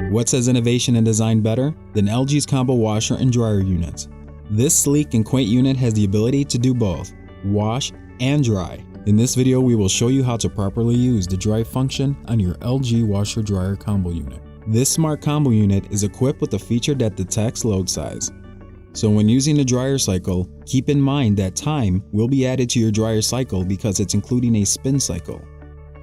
What says innovation and design better than LG's combo washer and dryer unit? This sleek and quaint unit has the ability to do both, wash and dry. In this video, we will show you how to properly use the dry function on your LG washer dryer combo unit. This smart combo unit is equipped with a feature that detects load size. So when using the dryer cycle, keep in mind that time will be added to your dryer cycle because it's including a spin cycle.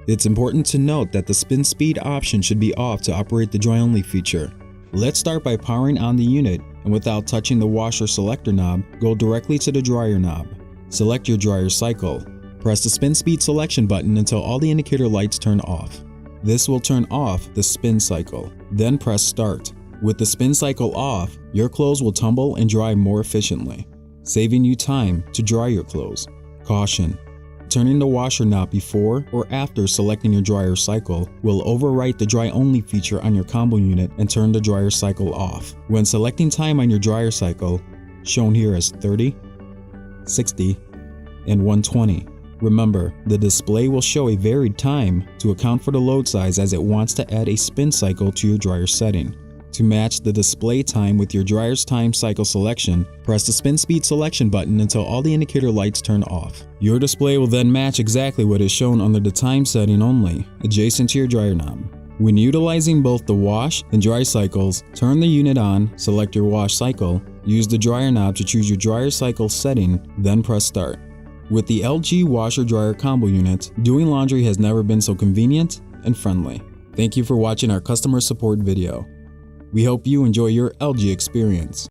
It's important to note that the spin speed option should be off to operate the dry only feature. Let's start by powering on the unit, and without touching the washer selector knob, go directly to the dryer knob. Select your dryer cycle. Press the spin speed selection button until all the indicator lights turn off. This will turn off the spin cycle. Then press start. With the spin cycle off, your clothes will tumble and dry more efficiently, saving you time to dry your clothes. Caution: turning the washer knob before or after selecting your dryer cycle will overwrite the dry only feature on your combo unit and turn the dryer cycle off. When selecting time on your dryer cycle, shown here as 30, 60, and 120, remember, the display will show a varied time to account for the load size as it wants to add a spin cycle to your dryer setting. To match the display time with your dryer's time cycle selection, press the spin speed selection button until all the indicator lights turn off. Your display will then match exactly what is shown under the time setting only, adjacent to your dryer knob. When utilizing both the wash and dry cycles, turn the unit on, select your wash cycle, use the dryer knob to choose your dryer cycle setting, then press start. With the LG washer dryer combo unit, doing laundry has never been so convenient and friendly. Thank you for watching our customer support video. We hope you enjoy your LG experience.